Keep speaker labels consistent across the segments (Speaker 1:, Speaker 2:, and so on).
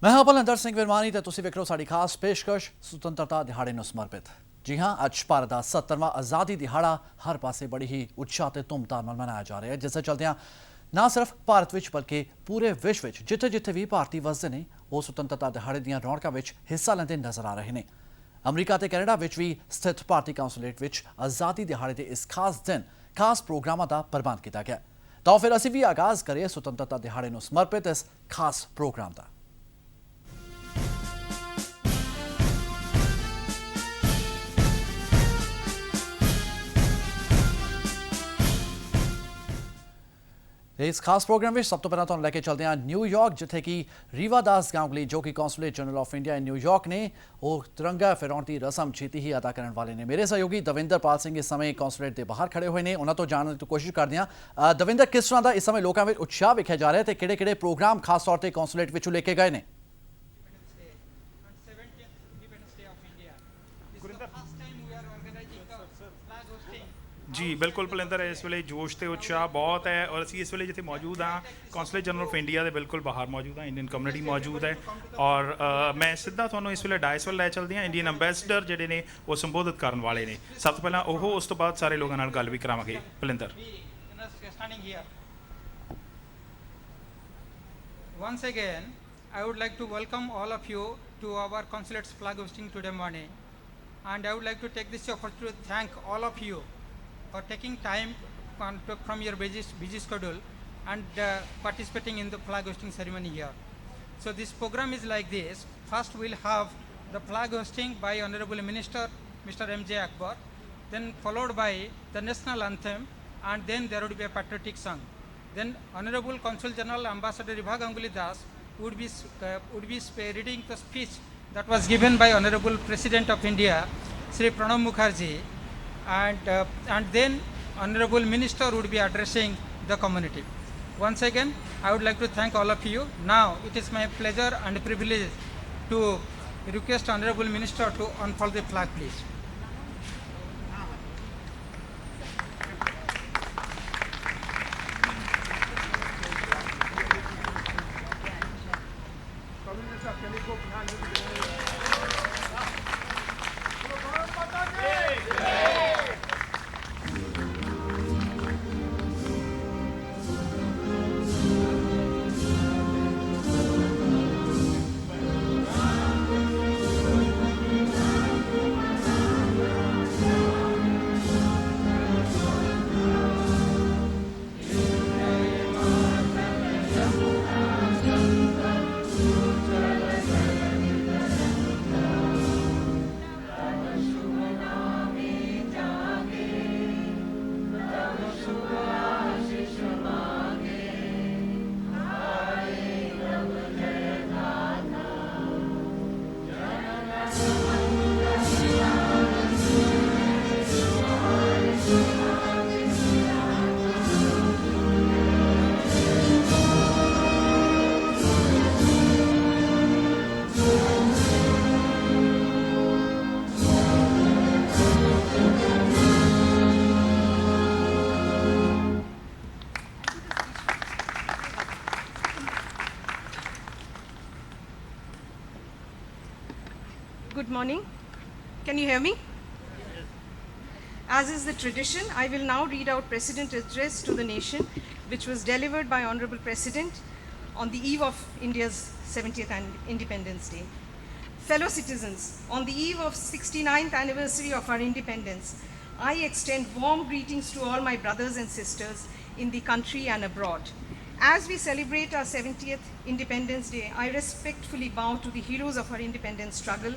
Speaker 1: मैं हाँ बलविंदर सिंह विरमानी ਤੇ ਤੁਸੀਂ ਵੇਖ ਰਹੇ ਹੋ ਸਾਡੀ ਖਾਸ ਪੇਸ਼ਕਸ਼ ਸੁਤੰਤਰਤਾ ਦਿਹਾੜੇ ਨੂੰ ਸਮਰਪਿਤ। जी हाँ, ਅੱਜ ਭਾਰਤ ਦਾ 70ਵਾਂ ਆਜ਼ਾਦੀ ਦਿਹਾੜਾ ਹਰ ਪਾਸੇ ਬੜੀ ਹੀ ਉਤਸ਼ਾਹ ਤੇ ਧੂਮਧਾਮ ਨਾਲ ਮਨਾਇਆ ਜਾ ਰਿਹਾ ਹੈ, ਜਿਸ ਦੇ ਚਲਦਿਆਂ ਨਾ ਸਿਰਫ ਭਾਰਤ ਵਿੱਚ ਬਲਕਿ ਪੂਰੇ ਵਿਸ਼ਵ ਵਿੱਚ ਜਿੱਥੇ-ਜਿੱਥੇ ਵੀ ਭਾਰਤੀ ਵਸਦੇ ਨੇ ਉਹ ਸੁਤੰਤਰਤਾ ਦਿਹਾੜੇ ਦੀਆਂ ਰੌਣਕਾਂ ਵਿੱਚ ਹਿੱਸਾ ਲੈਂਦੇ ਨਜ਼ਰ ਆ ਰਹੇ ਨੇ। ਅਮਰੀਕਾ ਤੇ ਕੈਨੇਡਾ ਵਿੱਚ ਵੀ ਸਥਿਤ ਭਾਰਤੀ ਕੌਂਸੂਲੇਟ ਵਿੱਚ ਆਜ਼ਾਦੀ ਦਿਹਾੜੇ ਦੇ ਇਸ ਖਾਸ ਦਿਨ ਖਾਸ ਪ੍ਰੋਗਰਾਮਾਂ ਦਾ ਪ੍ਰਬੰਧ ਕੀਤਾ ਗਿਆ। ਤਾਂ ਫਿਰ ਅਸੀਂ ਵੀ ਆਗਾਜ਼ ਕਰੀਏ ਸੁਤੰਤਰਤਾ ਦਿਹਾੜੇ ਨੂੰ ਸਮਰਪਿਤ ਇਸ ਖਾਸ ਪ੍ਰੋਗਰਾਮ ਦਾ। इस खास प्रोग्राम में सब तो पहला तो लैके चलते हैं न्यूयॉर्क, जिथे कि रीवा दास गांगुली जो कि consulate general of India New York ने वो तिरंगा फहराउण की रस्म छेती ही अदा करने वाले ने। मेरे सहयोगी दविंदर पाल सिंह इस समय कौंसुलेट के बाहर खड़े हुए हैं, उन्होंने तो जानने की कोशिश करते हैं। दविंदर, किस तरह का इस समय लोगों में उत्साह वेख्या जा रहा है, किहड़े-किहड़े प्रोग्राम खास तौर पर कौंसुलेट विचों लेके गए ने?
Speaker 2: जी बिल्कुल बलविंदर, इस वे जोश तो उत्साह बहुत है और असी इस वे जिथे मौजूद हाँ कौंसुलेट जनरल ऑफ इंडिया के बिल्कुल बाहर मौजूद हाँ। इंडियन कम्यूनिटी मौजूद है और मैं सीधा थोड़ा इस वे डायस वाल लै चलती हाँ। इंडियन अंबैसडर जोड़े ने वो संबोधित करने वाले ने। सब तो पहला वो, उस तो बाद सारे लोगों नाल गल भी करावांगे। Balwinder,
Speaker 3: once again I would like to welcome all of you to our consulate's flag hosting today morning, and I would like to take this opportunity to thank all of you for taking time from your busy schedule and participating in the flag hosting ceremony here. So this program is like this. First we'll have the flag hosting by Honorable Minister Mr. M.J. Akbar, then followed by the national anthem, and then there would be a patriotic song. Then Honorable Consul General Ambassador Riva Ganguly Das would be reading the speech that was given by Honorable President of India Sri Pranab Mukherjee, and then Honorable Minister would be addressing the community. Once again, I would like to thank all of you. Now it is my pleasure and privilege to request Honorable Minister to unfold the flag, please.
Speaker 4: Good morning. Can you hear me? As is the tradition, I will now read out President's address to the nation, which was delivered by Honorable President on the eve of India's 70th Independence Day. Fellow citizens, on the eve of 69th anniversary of our independence, I extend warm greetings to all my brothers and sisters in the country and abroad. As we celebrate our 70th Independence Day, I respectfully bow to the heroes of our independence struggle,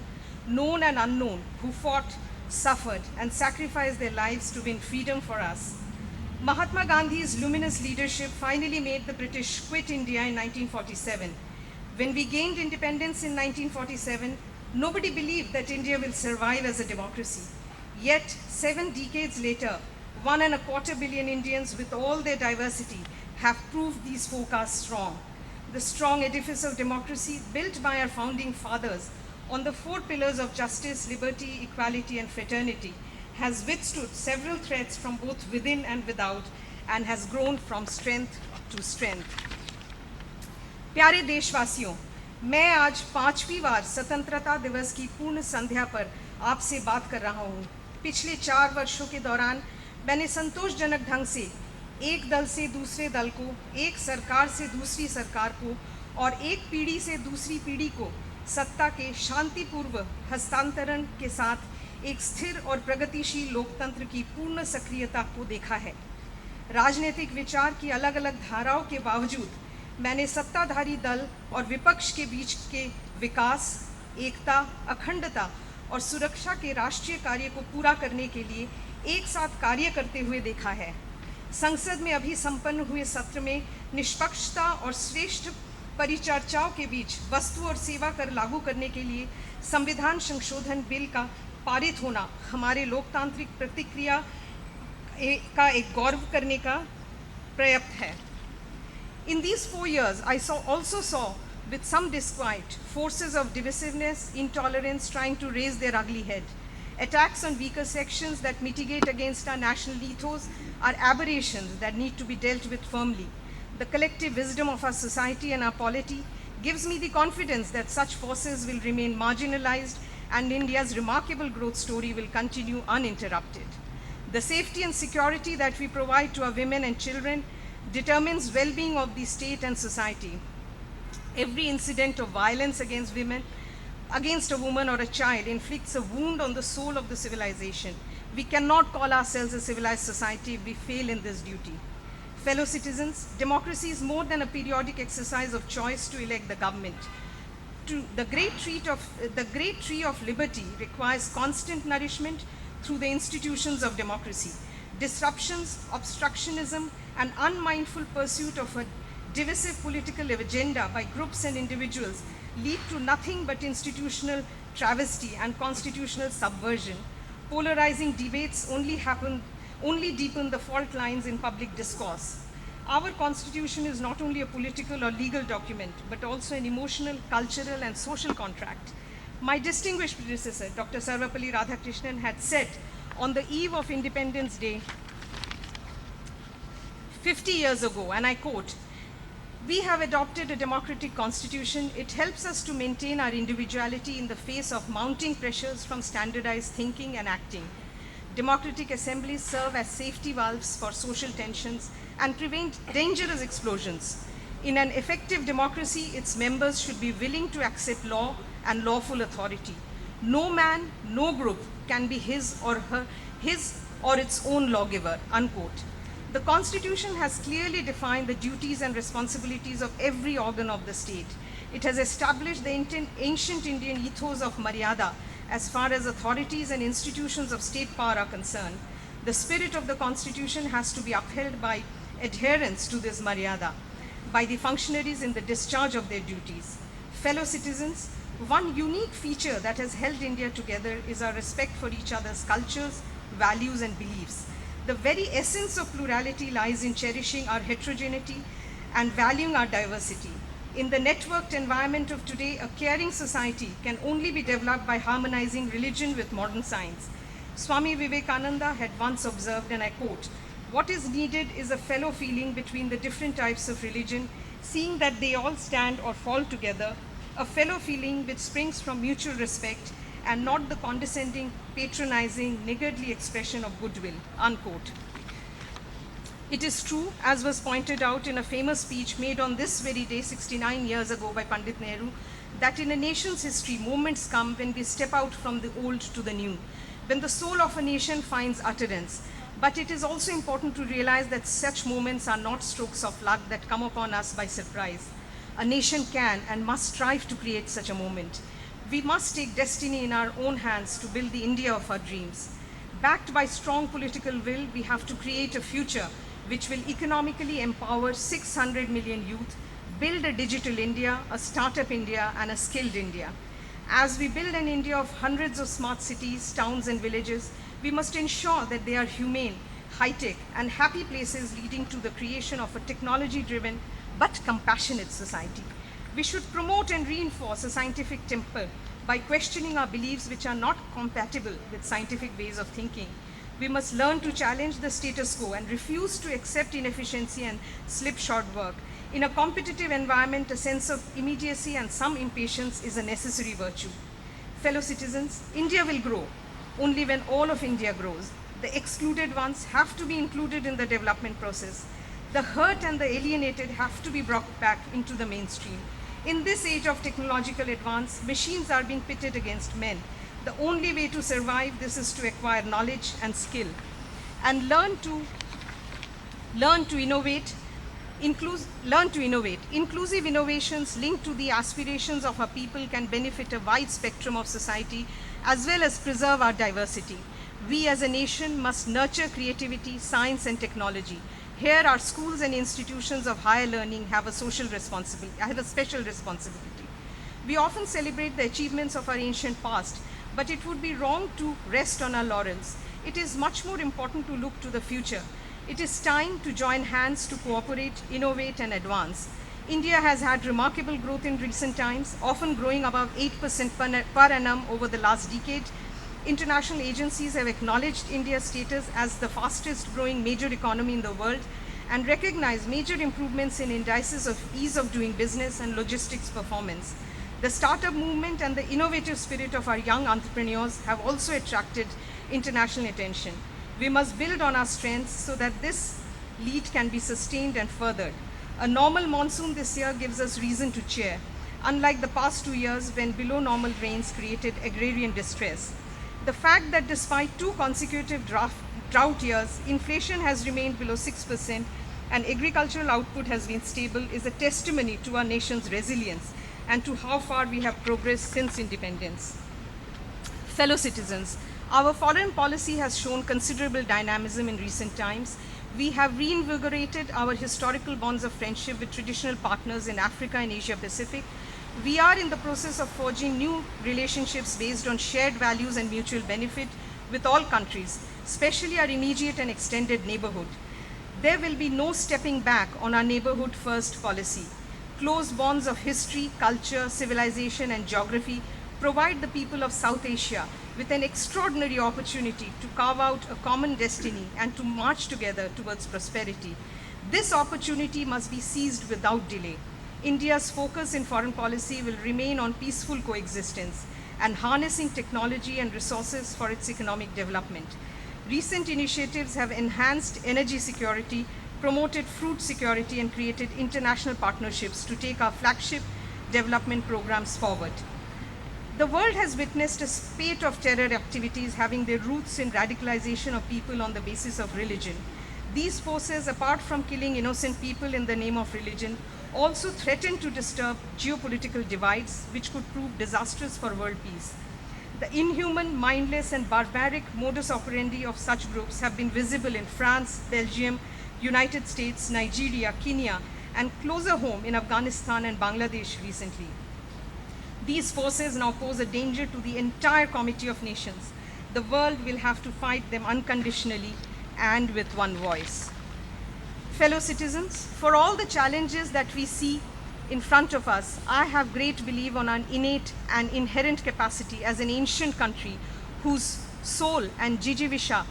Speaker 4: known and unknown, who fought, suffered, and sacrificed their lives to win freedom for us. Mahatma Gandhi's luminous leadership finally made the British quit India in 1947. When we gained independence in 1947, nobody believed that India will survive as a democracy. Yet, 7 decades later, 1.25 billion Indians with all their diversity have proved these forecasts wrong. The strong edifice of democracy built by our founding fathers on the 4 pillars of justice, liberty, equality, and fraternity has withstood several threats from both within and without and has grown from strength to strength. प्यारे देशवासियों, मैं आज 5वीं बार स्वतंत्रता दिवस की पूर्ण संध्या पर आपसे बात कर रहा हूँ। पिछले 4 वर्षों के दौरान मैंने संतोषजनक ढंग से एक दल से दूसरे दल को, एक सरकार से दूसरी सरकार को और एक पीढ़ी से दूसरी पीढ़ी को सत्ता के शांतिपूर्व हस्तांतरण के साथ एक स्थिर और प्रगतिशील लोकतंत्र की पूर्ण सक्रियता को देखा है। राजनीतिक विचार की अलग अलग धाराओं के बावजूद मैंने सत्ताधारी दल और विपक्ष के बीच के विकास, एकता, अखंडता और सुरक्षा के राष्ट्रीय कार्य को पूरा करने के लिए एक साथ कार्य करते हुए देखा है। संसद में अभी संपन्न हुए सत्र में निष्पक्षता और श्रेष्ठ परिचर्चाओं के बीच वस्तु और सेवा कर लागू करने के लिए संविधान संशोधन बिल का पारित होना हमारे लोकतांत्रिक प्रतिक्रिया का एक गौरव करने का प्रयत्न है। In these 4 years, I also saw with some disquiet forces of divisiveness, intolerance trying to raise their ugly head. Attacks on weaker sections that mitigate against our national ethos are aberrations that need to be dealt with firmly. The collective wisdom of our society and our polity gives me the confidence that such forces will remain marginalized and India's remarkable growth story will continue uninterrupted. The safety and security that we provide to our women and children determines well-being of the state and society. Every incident of violence against women, against a woman or a child inflicts a wound on the soul of the civilization. We cannot call ourselves a civilized society if we fail in this duty. Fellow citizens, democracy is more than a periodic exercise of choice to elect the government. The great tree of liberty requires constant nourishment through the institutions of democracy. Disruptions, obstructionism, and unmindful pursuit of a divisive political agenda by groups and individuals lead to nothing but institutional travesty and constitutional subversion. Polarizing debates only deepen the fault lines in public discourse. Our constitution is not only a political or legal document, but also an emotional, cultural, and social contract. My distinguished predecessor, Dr. Sarvapalli Radhakrishnan, had said on the eve of Independence Day 50 years ago, and I quote, "We have adopted a democratic constitution. It helps us to maintain our individuality in the face of mounting pressures from standardized thinking and acting. Democratic assemblies serve as safety valves for social tensions and prevent dangerous explosions. In an effective democracy, its members should be willing to accept law and lawful authority. No man, no group can be his or its own lawgiver," unquote. The Constitution has clearly defined the duties and responsibilities of every organ of the state. It has established the ancient Indian ethos of Maryada as far as authorities and institutions of state power are concerned. The spirit of the Constitution has to be upheld by adherence to this Maryada by the functionaries in the discharge of their duties. Fellow citizens, one unique feature that has held India together is our respect for each other's cultures, values, and beliefs. The very essence of plurality lies in cherishing our heterogeneity and valuing our diversity. In the networked environment of today, a caring society can only be developed by harmonizing religion with modern science. Swami Vivekananda had once observed, and I quote, "What is needed is a fellow feeling between the different types of religion, seeing that they all stand or fall together, a fellow feeling which springs from mutual respect and not the condescending, patronizing, niggardly expression of goodwill," unquote. It is true, as was pointed out in a famous speech made on this very day 69 years ago by Pandit Nehru, that in a nation's history, moments come when we step out from the old to the new, when the soul of a nation finds utterance. But it is also important to realize that such moments are not strokes of luck that come upon us by surprise. A nation can and must strive to create such a moment. We must take destiny in our own hands to build the India of our dreams. Backed by strong political will, we have to create a future which will economically empower 600 million youth, build a digital India, a startup India, and a skilled India. As we build an India of hundreds of smart cities, towns, and villages, we must ensure that they are humane, high-tech, and happy places, leading to the creation of a technology-driven but compassionate society. We should promote and reinforce a scientific temper by questioning our beliefs which are not compatible with scientific ways of thinking. We must learn to challenge the status quo and refuse to accept inefficiency and slipshod work. In a competitive environment, a sense of immediacy and some impatience is a necessary virtue. Fellow citizens, India will grow only when all of India grows. The excluded ones have to be included in the development process. The hurt and the alienated have to be brought back into the mainstream. In this age of technological advance, machines are being pitted against men. The only way to survive this is to acquire knowledge and skill and learn to innovate. Inclusive innovations linked to the aspirations of our people can benefit a wide spectrum of society as well as preserve our diversity. We as a nation must nurture creativity, science and technology. Here our schools and institutions of higher learning have a special responsibility. We often celebrate the achievements of our ancient past, but it would be wrong to rest on our laurels. It is much more important to look to the future. It is time to join hands to cooperate, innovate and advance. India has had remarkable growth in recent times, often growing above 8% per annum over the last decade. International agencies have acknowledged India's status as the fastest growing major economy in the world and recognized major improvements in indices of ease of doing business and logistics performance. The startup movement and the innovative spirit of our young entrepreneurs have also attracted international attention. We must build on our strengths so that this lead can be sustained and furthered. A normal monsoon this year gives us reason to cheer, unlike the past 2 years when below normal rains created agrarian distress. The fact that despite 2 consecutive drought years, inflation has remained below 6% and agricultural output has been stable is a testimony to our nation's resilience and to how far we have progressed since independence. Fellow citizens, our foreign policy has shown considerable dynamism in recent times. We have reinvigorated our historical bonds of friendship with traditional partners in Africa and Asia Pacific. We are in the process of forging new relationships based on shared values and mutual benefit with all countries, especially our immediate and extended neighborhood. There will be no stepping back on our neighborhood first policy. Close bonds of history, culture, civilization and geography provide the people of South Asia with an extraordinary opportunity to carve out a common destiny and to march together towards prosperity. This opportunity must be seized without delay. India's focus in foreign policy will remain on peaceful coexistence and harnessing technology and resources for its economic development. Recent initiatives have enhanced energy security, promoted food security, and created international partnerships to take our flagship development programs forward. The world has witnessed a spate of terror activities having their roots in radicalization of people on the basis of religion. These forces, apart from killing innocent people in the name of religion, also threaten to disturb geopolitical divides, which could prove disastrous for world peace. The inhuman, mindless, and barbaric modus operandi of such groups have been visible in France, Belgium, United States, Nigeria, Kenya, and closer home in Afghanistan and Bangladesh recently. These forces now pose a danger to the entire Committee of Nations. The world will have to fight them unconditionally and with one voice. Fellow citizens, for all the challenges that we see in front of us, I have great belief on our innate and inherent capacity as an ancient country whose soul and jijivisha,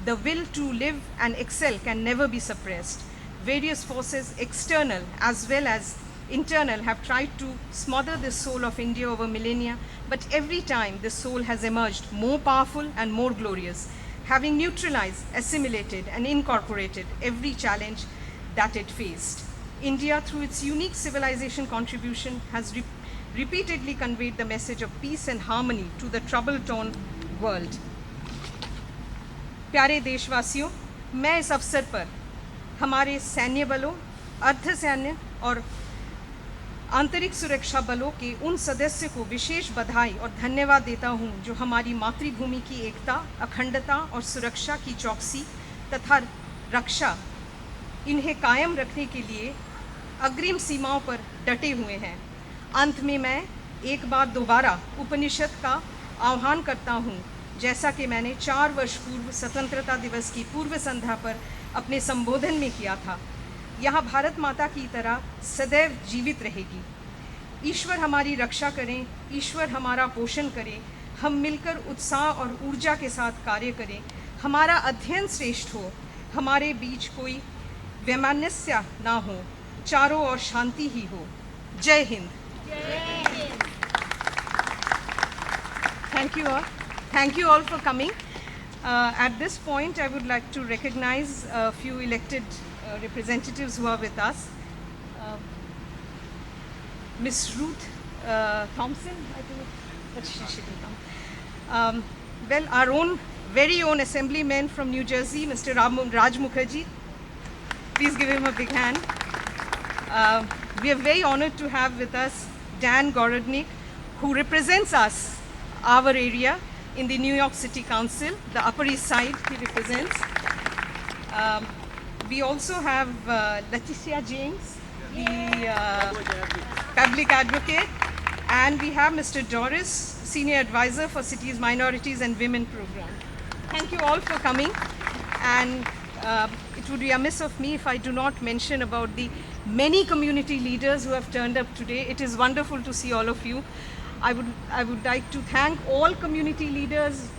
Speaker 4: the will to live and excel, can never be suppressed. Various forces, external as well as internal, have tried to smother the soul of India over millennia, but every time the soul has emerged more powerful and more glorious, having neutralized, assimilated, and incorporated every challenge that it faced. India, through its unique civilization contribution, has repeatedly conveyed the message of peace and harmony to the trouble-torn world. प्यारे देशवासियों, मैं इस अवसर पर हमारे सैन्य बलों, अर्धसैन्य और आंतरिक सुरक्षा बलों के उन सदस्य को विशेष बधाई और धन्यवाद देता हूं जो हमारी मातृभूमि की एकता, अखंडता और सुरक्षा की चौकसी तथा रक्षा इन्हें कायम रखने के लिए अग्रिम सीमाओं पर डटे हुए हैं। अंत में मैं एक बार दोबारा उपनिषद का आह्वान करता हूं, जैसा कि मैंने 4 वर्ष पूर्व स्वतंत्रता दिवस की पूर्व संध्या पर अपने संबोधन में किया था। यहाँ भारत माता की तरह सदैव जीवित रहेगी। ईश्वर हमारी रक्षा करें, ईश्वर हमारा पोषण करें, हम मिलकर उत्साह और ऊर्जा के साथ कार्य करें, हमारा अध्ययन श्रेष्ठ हो, हमारे बीच कोई वैमनस्य ना हो, चारों ओर शांति ही हो। जय Hind. Thank you all. Thank you all for coming. At this point, I would like to recognize a few elected representatives who are with us. Miss Ruth Thompson, I think, but she can come. Well, our own, very own assemblyman from New Jersey, Mr. Raj Mukherjee. Please give him a big hand. We are very honored to have with us Dan Gorodnik, who represents us, our area, in the New York City Council, the Upper East Side he represents. We also have Leticia James, the public advocate, and we have Mr. Doris, Senior Advisor for Cities, Minorities and Women Program. Thank you all for coming, and it would be amiss of me if I do not mention about the many community leaders who have turned up today. It is wonderful to see all of you. I would like to thank all community leaders,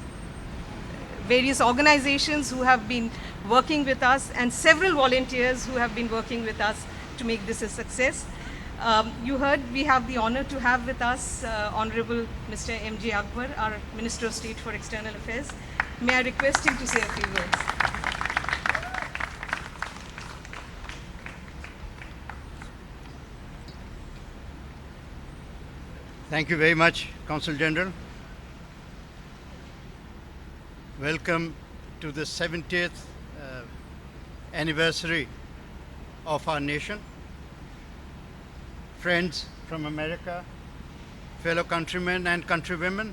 Speaker 4: various organizations who have been working with us, and several volunteers who have been working with us to make this a success. You heard we have the honor to have with us Honorable Mr. M.J. Akbar, our Minister of State for External Affairs. May I request him to say a few words?
Speaker 5: Thank you very much, Consul General. Welcome to the 70th anniversary of our nation. Friends from America, fellow countrymen and countrywomen,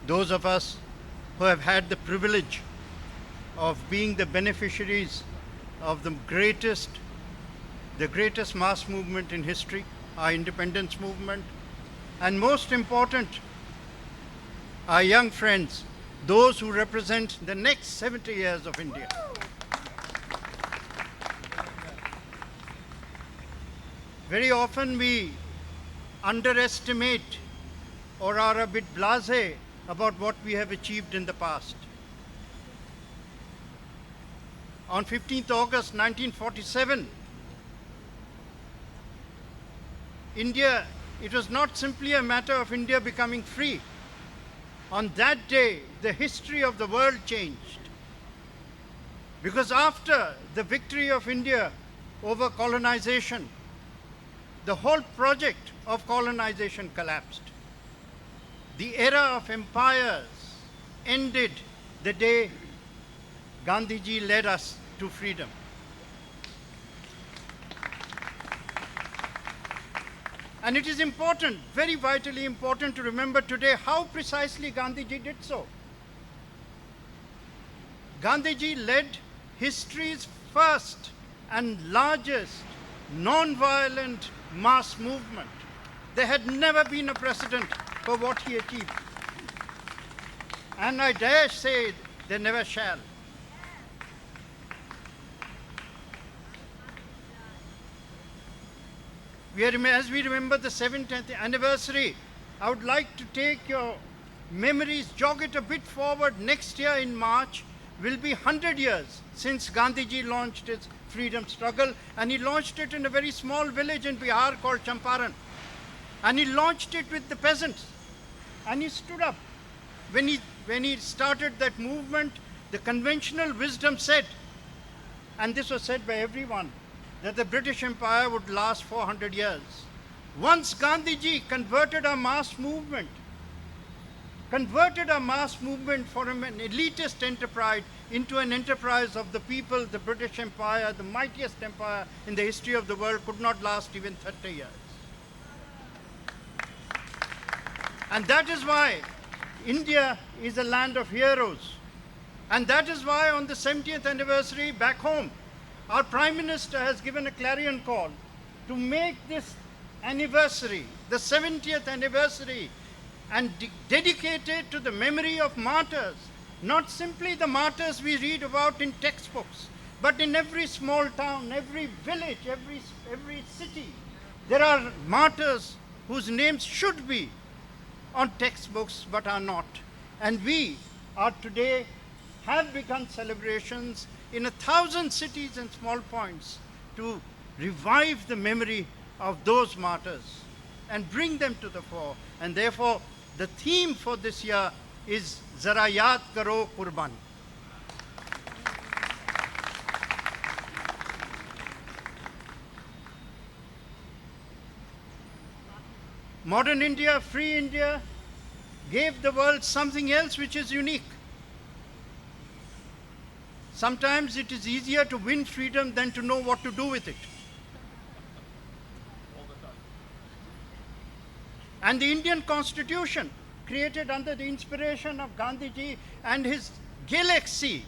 Speaker 5: those of us who have had the privilege of being the beneficiaries of the greatest mass movement in history, our independence movement, and most important, our young friends, those who represent the next 70 years of India. Very often we underestimate or are a bit blasé about what we have achieved in the past. On 15th August 1947, India, it was not simply a matter of India becoming free. On that day, the history of the world changed. Because after the victory of India over colonization, the whole project of colonization collapsed. The era of empires ended the day Gandhiji led us to freedom. And it is important, very vitally important, to remember today how precisely Gandhiji did so. Gandhiji led history's first and largest non-violent mass movement. There had never been a precedent for what he achieved. And I dare say there never shall. As we remember the 70th anniversary, I would like to take your memories, jog it a bit forward. Next year in March will be 100 years since Gandhiji launched his freedom struggle, and he launched it in a very small village in Bihar called Champaran. And he launched it with the peasants. And he stood up. When he started that movement, the conventional wisdom said, and this was said by everyone, that the British Empire would last 400 years. Once Gandhiji converted a mass movement from an elitist enterprise into an enterprise of the people, the British Empire, the mightiest empire in the history of the world, could not last even 30 years. And that is why India is a land of heroes. And that is why on the 70th anniversary back home, our Prime Minister has given a clarion call to make this anniversary, the 70th anniversary, and dedicated to the memory of martyrs. Not simply the martyrs we read about in textbooks, but in every small town, every village, every city, there are martyrs whose names should be on textbooks but are not. And we are today have begun celebrations in 1,000 cities and small points to revive the memory of those martyrs and bring them to the fore. And therefore, the theme for this year is Zara Yaad Karo Qurbani. Modern India, free India, gave the world something else which is unique. Sometimes it is easier to win freedom than to know what to do with it. And the Indian Constitution, created under the inspiration of Gandhiji and his galaxy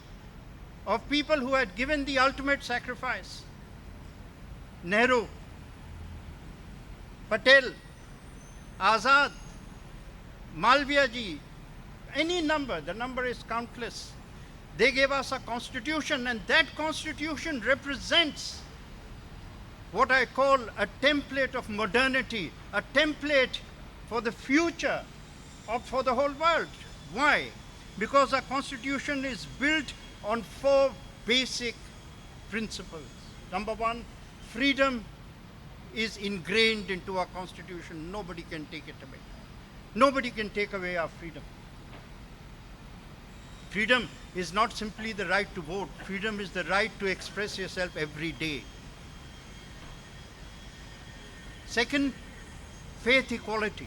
Speaker 5: of people who had given the ultimate sacrifice. Nehru, Patel, Azad, Malviya ji, any number, the number is countless. They gave us a constitution, and that constitution represents what I call a template of modernity, a template for the future for the whole world. Why? Because our constitution is built on 4 basic principles. Number 1, freedom is ingrained into our constitution. Nobody can take it away. Nobody can take away our freedom. Freedom is not simply the right to vote. Freedom is the right to express yourself every day. Second, faith equality.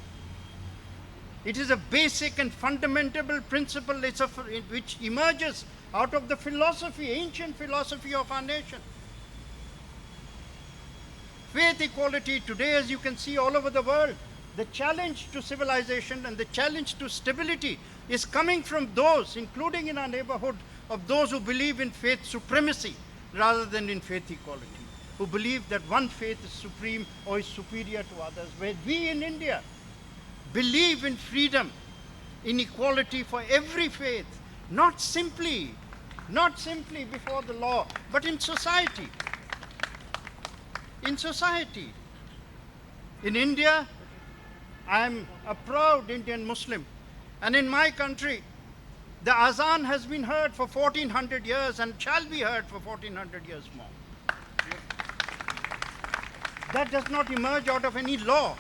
Speaker 5: It is a basic and fundamental principle which emerges out of the philosophy, ancient philosophy of our nation. Faith equality today, as you can see all over the world, the challenge to civilization and the challenge to stability is coming from those, including in our neighborhood, of those who believe in faith supremacy rather than in faith equality, who believe that one faith is supreme or is superior to others, where we in India believe in freedom, in equality for every faith, not simply before the law, but in society. In society. In India, I am a proud Indian Muslim, and in my country, the azan has been heard for 1400 years and shall be heard for 1400 years more. That does not emerge out of any law.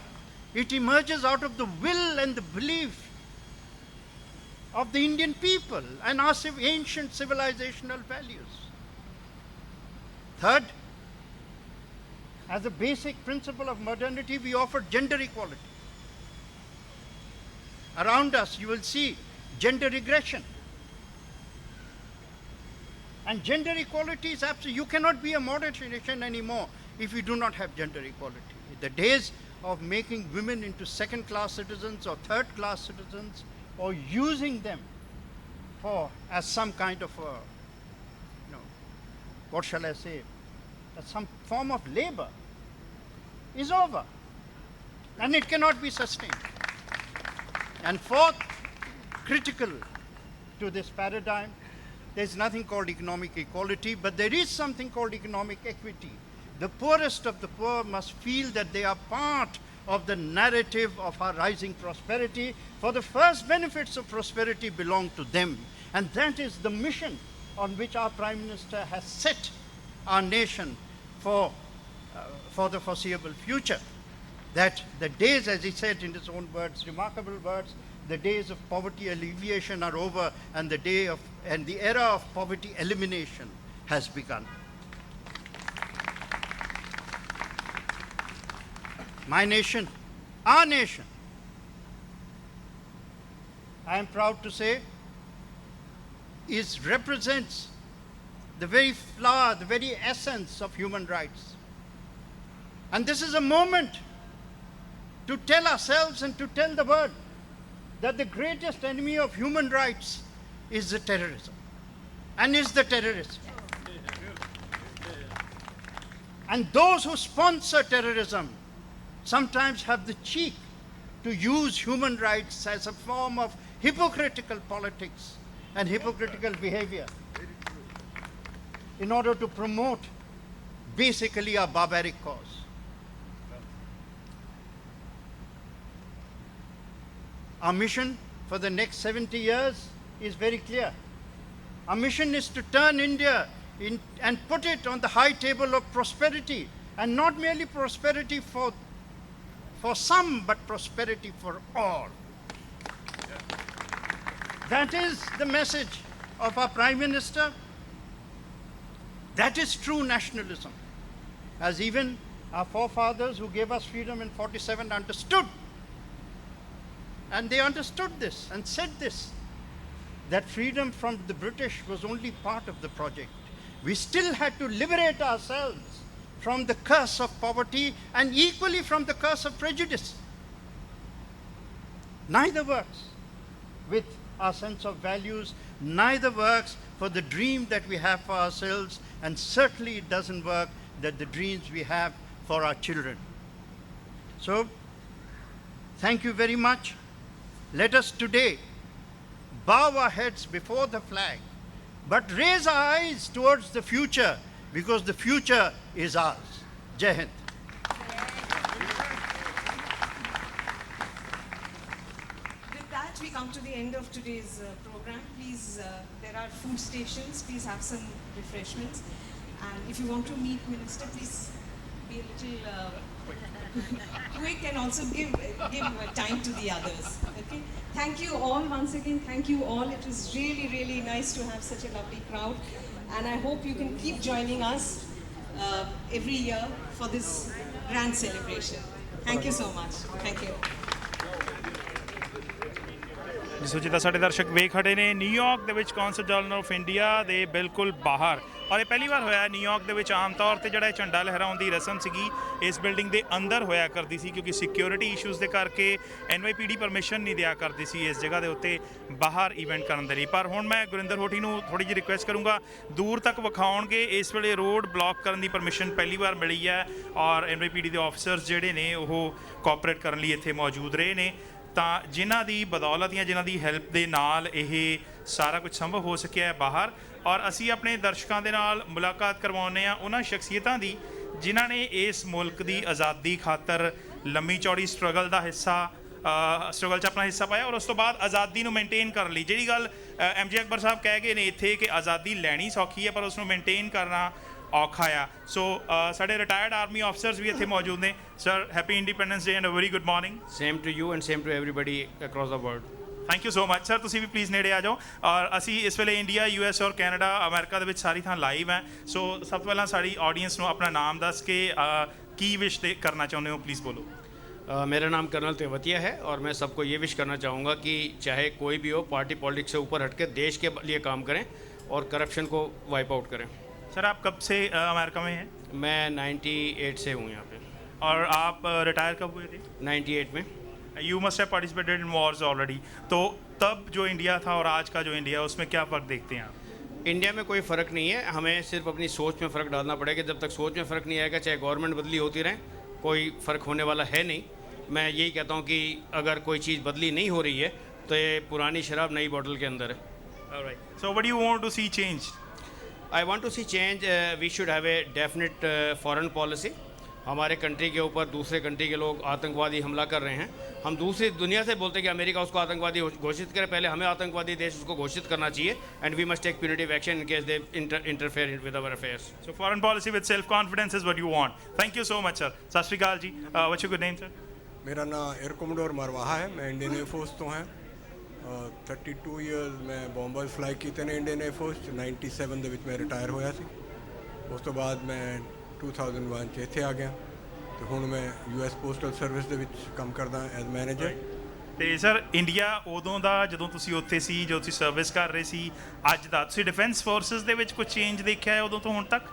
Speaker 5: It emerges out of the will and the belief of the Indian people and our ancient civilizational values. Third, as a basic principle of modernity, we offer gender equality. Around us, you will see gender regression. And gender equality is absolute. You cannot be a modern nation anymore if you do not have gender equality. The days of making women into second-class citizens or third-class citizens, or using them as some kind of what shall I say, as some form of labor, is over, and it cannot be sustained. And fourth, critical to this paradigm, there's nothing called economic equality, but there is something called economic equity. The poorest of the poor must feel that they are part of the narrative of our rising prosperity, for the first benefits of prosperity belong to them. And that is the mission on which our Prime Minister has set our nation for the foreseeable future. That the days, as he said in his own words, remarkable words, the days of poverty alleviation are over, and the era of poverty elimination has begun. My nation, our nation, I am proud to say, represents the very flower, the very essence of human rights. And this is a moment to tell ourselves and to tell the world that the greatest enemy of human rights is the terrorism, and is the terrorist. And those who sponsor terrorism sometimes have the cheek to use human rights as a form of hypocritical politics and hypocritical behavior in order to promote basically a barbaric cause. Our mission for the next 70 years is very clear. Our mission is to turn India and put it on the high table of prosperity, and not merely prosperity for some, but prosperity for all. That is the message of our Prime Minister. That is true nationalism, as even our forefathers who gave us freedom in 47 understood. And they understood this and said this, that freedom from the British was only part of the project. We still had to liberate ourselves from the curse of poverty and equally from the curse of prejudice. Neither works with our sense of values, neither works for the dream that we have for ourselves, and certainly it doesn't work that the dreams we have for our children. So, thank you very much. Let us today bow our heads before the flag, but raise our eyes towards the future, because the future is ours. Jai Hind.
Speaker 4: With that, we come to the end of today's program. Please, there are food stations. Please have some refreshments. And if you want to meet Minister, please be a little quick and also give time to the others. Okay. Thank you all once again. Thank you all. It was really, really nice to have such a lovely crowd. And I hope you can keep joining us every year for this grand celebration. Thank you so much. Thank you.
Speaker 2: ਜਿਸੋ ਜਿੱਦਾਂ ਸਾਡੇ ਦਰਸ਼ਕ ਵੇਖ ਖੜੇ ਨੇ New York ਦੇ ਵਿੱਚ council general of India ਦੇ ਬਿਲਕੁਲ ਬਾਹਰ, ਔਰ ਇਹ ਪਹਿਲੀ ਵਾਰ ਹੋਇਆ ਨਿਊਯਾਰਕ ਦੇ ਵਿੱਚ। ਆਮ ਤੌਰ ਤੇ ਜਿਹੜਾ ਝੰਡਾ ਲਹਿਰਾਉਣ ਦੀ ਰਸਮ ਸੀਗੀ ਇਸ ਬਿਲਡਿੰਗ ਦੇ ਅੰਦਰ ਹੋਇਆ ਕਰਦੀ ਸੀ, ਕਿਉਂਕਿ ਸਿਕਿਉਰਿਟੀ ਇਸ਼ੂਜ਼ ਦੇ ਕਰਕੇ NYPD ਪਰਮਿਸ਼ਨ ਨਹੀਂ ਦਿਆ ਕਰਦੀ ਸੀ ਇਸ ਜਗ੍ਹਾ ਦੇ ਉੱਤੇ ਬਾਹਰ ਇਵੈਂਟ ਕਰਨ ਦੇ ਲਈ। ਪਰ ਹੁਣ ਮੈਂ ਗੁਰਿੰਦਰ ਹੋਠੀ ਨੂੰ ਥੋੜ੍ਹੀ ਜਿਹੀ ਰਿਕੁਐਸਟ ਕਰੂੰਗਾ, ਦੂਰ ਤੱਕ ਵਿਖਾਉਣਗੇ। ਇਸ ਵੇਲੇ ਰੋਡ ਬਲੌਕ ਕਰਨ ਦੀ ਪਰਮਿਸ਼ਨ ਪਹਿਲੀ ਵਾਰ ਮਿਲੀ ਹੈ, ਔਰ NYPD ਦੇ ਆਫਿਸਰਸ ਜਿਹੜੇ ਨੇ ਉਹ ਕੋਆਪਰੇਟ ਕਰਨ ਲਈ ਇੱਥੇ ਮੌਜੂਦ ਰਹੇ ਨੇ। ਤਾਂ ਜਿਨ੍ਹਾਂ ਦੀ ਬਦੌਲਤ ਜਾਂ ਜਿਨ੍ਹਾਂ ਦੀ ਹੈਲਪ ਦੇ ਨਾਲ ਇਹ ਸਾਰਾ ਕੁਝ ਸੰਭਵ ਹੋ ਸਕਿਆ ਹੈ ਬਾਹਰ। ਔਰ ਅਸੀਂ ਆਪਣੇ ਦਰਸ਼ਕਾਂ ਦੇ ਨਾਲ ਮੁਲਾਕਾਤ ਕਰਵਾਉਂਦੇ ਹਾਂ ਉਹਨਾਂ ਸ਼ਖਸੀਅਤਾਂ ਦੀ ਜਿਨ੍ਹਾਂ ਨੇ ਇਸ ਮੁਲਕ ਦੀ ਆਜ਼ਾਦੀ ਖਾਤਰ ਲੰਮੀ ਚੌੜੀ ਸਟਰਗਲ 'ਚ ਆਪਣਾ ਹਿੱਸਾ ਪਾਇਆ, ਔਰ ਉਸ ਤੋਂ ਬਾਅਦ ਆਜ਼ਾਦੀ ਨੂੰ ਮੇਨਟੇਨ ਕਰਨ ਲਈ ਜਿਹੜੀ ਗੱਲ MJ ਅਕਬਰ ਸਾਹਿਬ ਕਹਿ ਗਏ ਨੇ ਇੱਥੇ ਕਿ ਆਜ਼ਾਦੀ ਲੈਣੀ ਸੌਖੀ ਹੈ ਪਰ ਉਸ ਨੂੰ ਮੇਨਟੇਨ ਕਰਨਾ ਔਖਾ ਆ। ਸੋ ਸਾਡੇ ਰਿਟਾਇਰਡ ਆਰਮੀ ਆਫਿਸਰਸ ਵੀ ਇੱਥੇ ਮੌਜੂਦ ਨੇ। Sir, happy independence day and a very good morning.
Speaker 6: Same to you and same to everybody across the world.
Speaker 2: Thank you so much sir. ਤੁਸੀਂ ਵੀ ਪਲੀਜ਼ ਨੇੜੇ ਆ ਜਾਓ। ਔਰ ਅਸੀਂ ਇਸ ਵੇਲੇ ਇੰਡੀਆ, US ਔਰ ਕੈਨੇਡਾ, ਅਮਰੀਕਾ ਦੇ ਵਿੱਚ ਸਾਰੀ ਥਾਂ ਲਾਈਵ ਹੈ। ਸੋ ਸਭ ਤੋਂ ਪਹਿਲਾਂ ਸਾਡੀ ਆਡੀਅנס ਨੂੰ ਆਪਣਾ ਨਾਮ ਦੱਸ ਕੇ ਕੀ ਵਿਸ਼ ਕਰਨਾ ਚਾਹੁੰਦੇ ਹੋ, ਪਲੀਜ਼ ਬੋਲੋ।
Speaker 6: मेरा नाम कर्नल तेवतिया है और मैं सबको ये विश करना चाहूँगा कि चाहे कोई भी हो, पार्टी पॉलिटिक्स से ऊपर हट के देश के लिए काम करें और करप्शन को वाइप आउट करें।
Speaker 2: सर, आप कब से अमेरिका में हैं?
Speaker 6: मैं 98 से हूँ यहाँ पे।
Speaker 2: और आप रिटायर कब हुए थे?
Speaker 6: 98 में।
Speaker 2: You must have participated in Wars already. तो तब जो इंडिया था और आज का जो इंडिया है उसमें क्या फ़र्क देखते हैं आप?
Speaker 6: इंडिया में कोई फ़र्क नहीं है, हमें सिर्फ अपनी सोच में फ़र्क डालना पड़ेगा। जब तक सोच में फ़र्क नहीं आएगा, चाहे गवर्नमेंट बदली होती रहे, कोई फ़र्क होने वाला है नहीं। मैं यही कहता हूँ कि अगर कोई चीज़ बदली नहीं हो रही है तो ये पुरानी शराब नई बॉटल के अंदर है।
Speaker 2: Alright. So what do you want to see changed?
Speaker 6: I want to see change. We should have a definite foreign policy. हमारे कंट्री के ऊपर दूसरे कंट्री के लोग आतंकवादी हमला कर रहे हैं। हम दूसरी दुनिया से बोलते हैं कि अमेरिका उसको आतंकवादी घोषित करे, पहले हमें आतंकवादी देश उसको घोषित करना चाहिए। And we must take punitive action in case they interfere with our affairs.
Speaker 2: So foreign policy with self-confidence is what you want. Thank you so much, sir. ਸਤਿ ਸ਼੍ਰੀ ਅਕਾਲ ਜੀ। What's your good name, sir?
Speaker 7: ਮੇਰਾ ਨਾਮ air Commodore Marwaha ਹੈ। ਮੈਂ Indian air force ਤੋਂ ਹਾਂ। 32 years ਮੈਂ bomber fly ਕੀਤੇ ਨੇ ਇੰਡੀਅਨ 에ਅਰ ਫੋਰਸ 'ਚ। 97 ਦੇ ਵਿੱਚ ਮੈਂ ਰਿਟਾਇਰ ਹੋਇਆ ਸੀ। ਉਸ ਤੋਂ ਬਾਅਦ ਮੈਂ 2001 'ਚ ਇੱਥੇ ਆ ਗਿਆ ਅਤੇ ਹੁਣ ਮੈਂ US ਪੋਸਟਲ ਸਰਵਿਸ ਦੇ ਵਿੱਚ ਕੰਮ ਕਰਦਾ ਐਜ਼ ਮੈਨੇਜਰ।
Speaker 2: ਤੇ ਸਰ, ਇੰਡੀਆ ਉਦੋਂ ਦਾ ਜਦੋਂ ਤੁਸੀਂ ਉੱਥੇ ਸੀ, ਜਦੋਂ ਤੁਸੀਂ ਸਰਵਿਸ ਕਰ ਰਹੇ ਸੀ, ਅੱਜ ਦਾ ਤੁਸੀਂ ਡਿਫੈਂਸ ਫੋਰਸਿਸ ਦੇ ਵਿੱਚ ਕੁਝ ਚੇਂਜ ਦੇਖਿਆ ਹੈ ਉਦੋਂ ਤੋਂ ਹੁਣ ਤੱਕ?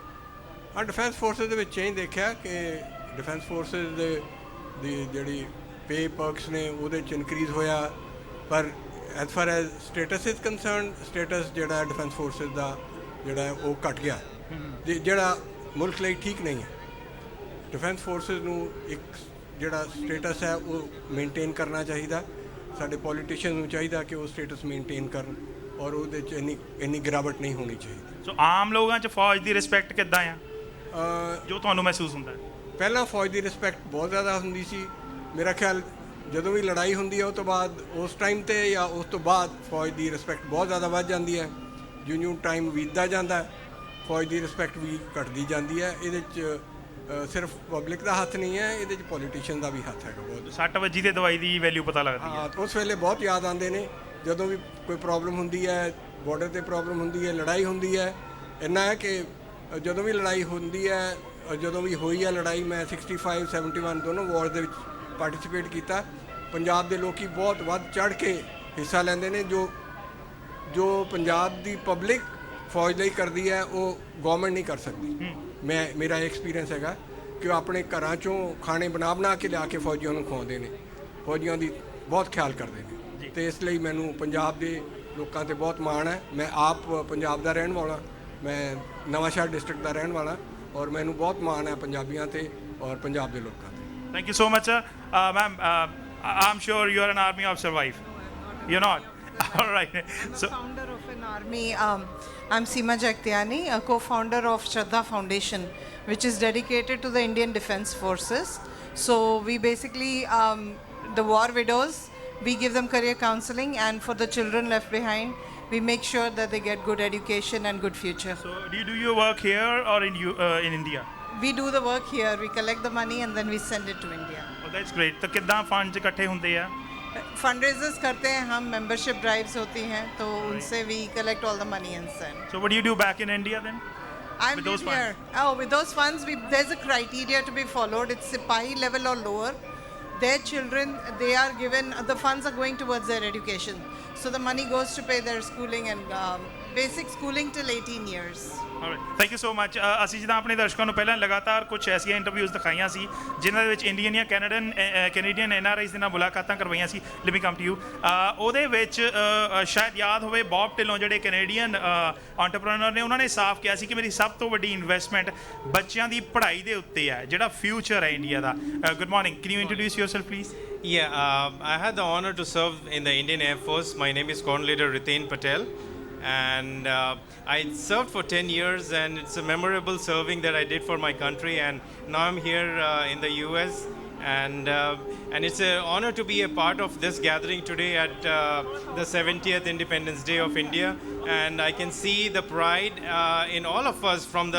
Speaker 7: ਹਾਂ, ਡਿਫੈਂਸ ਫੋਰਸਿਸ ਦੇ ਵਿੱਚ ਚੇਂਜ ਦੇਖਿਆ ਕਿ ਡਿਫੈਂਸ ਫੋਰਸਿਸ ਦੀ ਜਿਹੜੀ ਪੇ ਪਰਕਸ ਨੇ ਉਹਦੇ 'ਚ ਇਨਕਰੀਜ਼ ਹੋਇਆ, ਪਰ as far as states is concern, states ਜਿਹੜਾ ਡਿਫੈਂਸ ਫੋਰਸਿਸ ਦਾ ਜਿਹੜਾ ਉਹ ਘੱਟ ਗਿਆ, ਜਿਹੜਾ ਮੁਲਕ ਲਈ ਠੀਕ ਨਹੀਂ ਹੈ। ਡਿਫੈਂਸ ਫੋਰਸਿਸ ਨੂੰ ਇੱਕ ਜਿਹੜਾ ਸਟੇਟਸ ਹੈ ਉਹ ਮੇਨਟੇਨ ਕਰਨਾ ਚਾਹੀਦਾ। ਸਾਡੇ ਪੋਲੀਟੀਸ਼ੀਅਨ ਨੂੰ ਚਾਹੀਦਾ ਕਿ ਉਹ ਸਟੇਟਸ ਮੇਨਟੇਨ ਕਰਨ ਔਰ ਉਹਦੇ 'ਚ ਇੰਨੀ ਗਿਰਾਵਟ ਨਹੀਂ ਹੋਣੀ ਚਾਹੀਦੀ।
Speaker 2: ਸੋ ਆਮ ਲੋਕਾਂ 'ਚ ਫੌਜ ਦੀ ਰਿਸਪੈਕਟ ਕਿੱਦਾਂ ਆ ਜੋ ਤੁਹਾਨੂੰ ਮਹਿਸੂਸ ਹੁੰਦਾ ਹੈ?
Speaker 7: ਪਹਿਲਾਂ ਫੌਜ ਦੀ ਰਿਸਪੈਕਟ ਬਹੁਤ ਜ਼ਿਆਦਾ ਹੁੰਦੀ ਸੀ। ਮੇਰਾ ਖਿਆਲ ਜਦੋਂ ਵੀ ਲੜਾਈ ਹੁੰਦੀ ਹੈ ਉਹ ਤੋਂ ਬਾਅਦ ਉਸ ਟਾਈਮ 'ਤੇ ਜਾਂ ਉਸ ਤੋਂ ਬਾਅਦ ਫੌਜ ਦੀ ਰਿਸਪੈਕਟ ਬਹੁਤ ਜ਼ਿਆਦਾ ਵੱਧ ਜਾਂਦੀ ਹੈ। ਜਿਉਂ ਟਾਈਮ ਬੀਤਦਾ ਜਾਂਦਾ ਫੌਜ ਦੀ ਰਿਸਪੈਕਟ ਵੀ ਘਟਦੀ ਜਾਂਦੀ ਹੈ। ਇਹਦੇ 'ਚ ਸਿਰਫ ਪਬਲਿਕ ਦਾ ਹੱਥ ਨਹੀਂ ਹੈ, ਇਹਦੇ 'ਚ ਪੋਲੀਟੀਸ਼ੀਅਨ ਦਾ ਵੀ ਹੱਥ ਹੈਗਾ ਬਹੁਤ।
Speaker 2: 6 ਵਜੇ ਤੇ ਦਵਾਈ ਦੀ ਵੈਲਿਊ ਪਤਾ ਲੱਗਦੀ ਹੈ।
Speaker 7: ਹਾਂ, ਉਸ ਵੇਲੇ ਬਹੁਤ ਯਾਦ ਆਉਂਦੇ ਨੇ ਜਦੋਂ ਵੀ ਕੋਈ ਪ੍ਰੋਬਲਮ ਹੁੰਦੀ ਹੈ, ਬਾਰਡਰ ਤੇ ਪ੍ਰੋਬਲਮ ਹੁੰਦੀ ਹੈ, ਲੜਾਈ ਹੁੰਦੀ ਹੈ। ਇੰਨਾ ਹੈ ਕਿ ਜਦੋਂ ਵੀ ਲੜਾਈ ਹੁੰਦੀ ਹੈ, ਜਦੋਂ ਵੀ ਹੋਈ ਹੈ ਲੜਾਈ, ਮੈਂ 65 71 ਦੋਨੋਂ ਵਾਰ ਦੇ ਵਿੱਚ ਪਾਰਟਿਸਿਪੇਟ ਕੀਤਾ। ਪੰਜਾਬ ਦੇ ਲੋਕੀ ਬਹੁਤ ਵੱਧ ਚੜ੍ਹ ਕੇ ਹਿੱਸਾ ਲੈਂਦੇ ਨੇ। ਜੋ ਪੰਜਾਬ ਦੀ ਪਬਲਿਕ ਫੌਜ ਲਈ ਕਰਦੀ ਹੈ ਉਹ ਗਵਰਨਮੈਂਟ ਨਹੀਂ ਕਰ ਸਕਦੀ। ਮੇਰਾ ਐਕਸਪੀਰੀਅੰਸ ਹੈਗਾ ਕਿ ਉਹ ਆਪਣੇ ਘਰਾਂ 'ਚੋਂ ਖਾਣੇ ਬਣਾ ਕੇ ਲਿਆ ਕੇ ਫੌਜੀਆਂ ਨੂੰ ਖਵਾਉਂਦੇ ਨੇ, ਫੌਜੀਆਂ ਦੀ ਬਹੁਤ ਖਿਆਲ ਕਰਦੇ ਨੇ। ਅਤੇ ਇਸ ਲਈ ਮੈਨੂੰ ਪੰਜਾਬ ਦੇ ਲੋਕਾਂ 'ਤੇ ਬਹੁਤ ਮਾਣ ਹੈ। ਮੈਂ ਆਪ ਪੰਜਾਬ ਦਾ ਰਹਿਣ ਵਾਲਾ, ਮੈਂ ਨਵਾਂਸ਼ਹਿਰ ਡਿਸਟ੍ਰਿਕਟ ਦਾ ਰਹਿਣ ਵਾਲਾ, ਔਰ ਮੈਨੂੰ ਬਹੁਤ ਮਾਣ ਹੈ ਪੰਜਾਬੀਆਂ 'ਤੇ ਔਰ ਪੰਜਾਬ ਦੇ ਲੋਕਾਂ 'ਤੇ।
Speaker 2: Thank you so much, sir. Ma'am, I'm sure you are an army officer wife. You're not? All right. So,
Speaker 8: founder of an army. I'm Seema Jagtiani, a co-founder of Shraddha Foundation, which is dedicated to the Indian Defence Forces. So we basically, the war widows, we give them career counseling, and for the children left behind, we make sure that they get good education and good future.
Speaker 2: so do you do your work here or in India?
Speaker 8: We do the work here, we collect the money and then we send it to India.
Speaker 2: Oh, that's great. तो कितना funds इकट्ठे होंगे हैं?
Speaker 8: Fundraisers करते हैं हम, membership drives होती हैं, तो उनसे we collect all the money and send.
Speaker 2: So what do you do back in India then?
Speaker 8: I'm
Speaker 2: With those
Speaker 8: here. Oh, with those funds, there's a criteria to be followed. It's Sipahi level or lower. Their children, they are given, the funds are going towards their education. So the money goes to pay their schooling and basic schooling till 18 years.
Speaker 2: Thank you so much. ਅਸੀਂ ਜਿੱਦਾਂ ਆਪਣੇ ਦਰਸ਼ਕਾਂ ਨੂੰ ਪਹਿਲਾਂ ਲਗਾਤਾਰ ਕੁਝ ਐਸੀਆਂ interviews ਦਿਖਾਈਆਂ ਸੀ ਜਿਨ੍ਹਾਂ ਦੇ ਵਿੱਚ ਇੰਡੀਅਨ ਜਾਂ ਕੈਨੇਡੀਅਨ NRIs ਦੇ ਨਾਲ ਮੁਲਾਕਾਤਾਂ ਕਰਵਾਈਆਂ ਸੀ। Let me come to you. ਉਹਦੇ ਵਿੱਚ ਸ਼ਾਇਦ ਯਾਦ ਹੋਵੇ ਬੌਬ ਢਿੱਲੋਂ ਜਿਹੜੇ ਕੈਨੇਡੀਅਨ ਐਂਟਰਪ੍ਰੈਨਰ ਨੇ, ਉਹਨਾਂ ਨੇ ਸਾਫ਼ ਕਿਹਾ ਸੀ ਕਿ ਮੇਰੀ ਸਭ ਤੋਂ ਵੱਡੀ ਇਨਵੈਸਟਮੈਂਟ ਬੱਚਿਆਂ ਦੀ ਪੜ੍ਹਾਈ ਦੇ ਉੱਤੇ ਹੈ, ਜਿਹੜਾ ਫਿਊਚਰ ਹੈ India the. Good morning, can you introduce yourself please?
Speaker 9: Yeah, I had the honor to serve in the Indian Air Force. My name is Colonel Leader Ritain Patel, and I served for 10 years, and it's a memorable serving that I did for my country. And now I'm here in the US, and it's an honor to be a part of this gathering today at the 70th Independence Day of India. And I can see the pride in all of us, from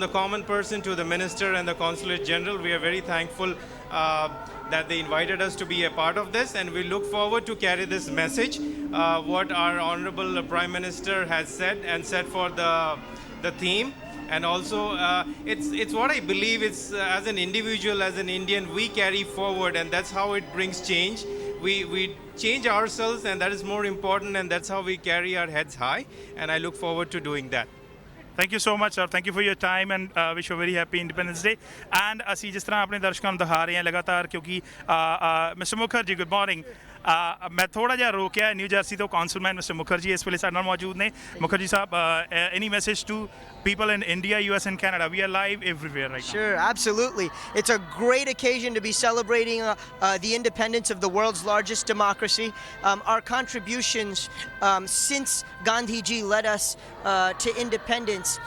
Speaker 9: the common person to the minister and the consulate general. We are very thankful that they invited us to be a part of this, and we look forward to carry this message, what our honorable Prime Minister has said and set for the theme. And also it's what I believe, it's as an individual, as an Indian, we carry forward, and that's how it brings change. We change ourselves, and that is more important, and that's how we carry our heads high, and I look forward to doing that.
Speaker 2: Thank you so much sir, thank you for your time and wish you very happy independence day. And ਅਸੀਂ ਜਿਸ ਤਰ੍ਹਾਂ ਆਪਣੇ ਦਰਸ਼ਕਾਂ ਨੂੰ ਦਿਖਾ ਰਹੇ ਹਾਂ ਲਗਾਤਾਰ, ਕਿਉਂਕਿ ਮਿਸਟਰ ਮੁਖਰਜੀ ਗੁੱਡ ਮਾਰਨਿੰਗ। ਮੈਂ ਥੋੜ੍ਹਾ ਜਿਹਾ ਰੋਕਿਆ, ਨਿਊ ਜਰਸੀ ਤੋਂ ਕਾਉਂਸਲਮੈਨ ਮਿਸਟਰ ਮੁਖਰਜੀ ਇਸ ਵੇਲੇ ਸਾਡੇ ਨਾਲ ਮੌਜੂਦ ਨੇ। Mukherjee sahib, any message to people in India, US and Canada? We are live everywhere right now.
Speaker 10: Sure, absolutely. It's a great occasion to be celebrating the independence of the world's largest democracy. Our contributions since Gandhi ji led us to independence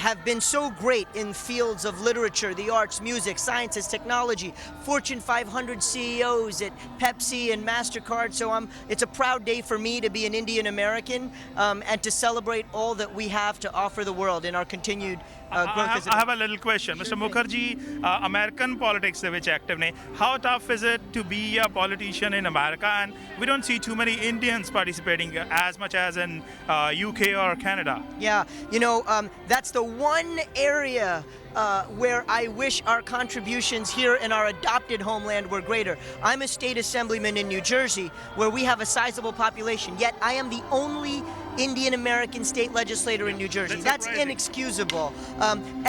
Speaker 10: have been so great in fields of literature, the arts, music, sciences, technology, Fortune 500 CEOs at Pepsi and MasterCard. So it's a proud day for me to be an Indian American and to celebrate all that we have to offer the world in our continued growth.
Speaker 2: I have a little question. Mr. Mukherjee, American politics de vich active ne. How tough is it to be a politician in America? And we don't see too many Indians participating as much as in UK or Canada.
Speaker 10: Yeah, you know, that's the one area where I wish our contributions here in our adopted homeland were greater. I'm a state assemblyman in New Jersey, where we have a sizable population, yet I am the only Indian American state legislator in New Jersey. That's inexcusable.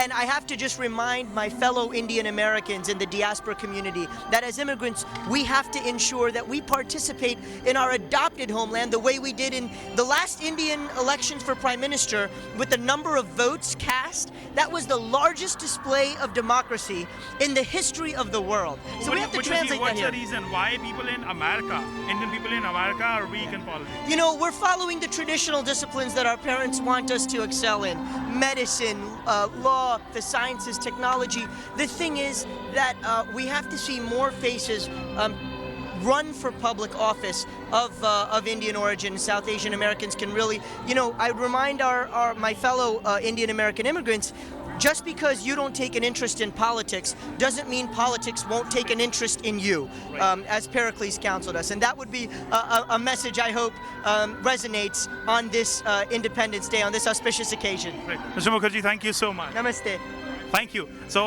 Speaker 10: And I have to just remind my fellow Indian Americans in the diaspora community that as immigrants, we have to ensure that we participate in our adopted homeland the way we did in the last Indian elections for Prime Minister, with the number of votes cast. That was the largest display of democracy in the history of the world. So we have to translate that here.
Speaker 2: What's the reason why people in America, Indian people in America, are weak in politics?
Speaker 10: You know, we're following the traditional disciplines that our parents want us to excel in: medicine, law, the sciences, technology. The thing is that we have to see more faces run for public office of Indian origin. South Asian Americans can really, I remind my fellow Indian American immigrants, just because you don't take an interest in politics doesn't mean politics won't take an interest in you, as Pericles counseled us. And that would be a message I hope resonates on this Independence Day, on this auspicious occasion.
Speaker 2: Mr. Mukherjee, thank you so much.
Speaker 10: Namaste.
Speaker 2: Thank you so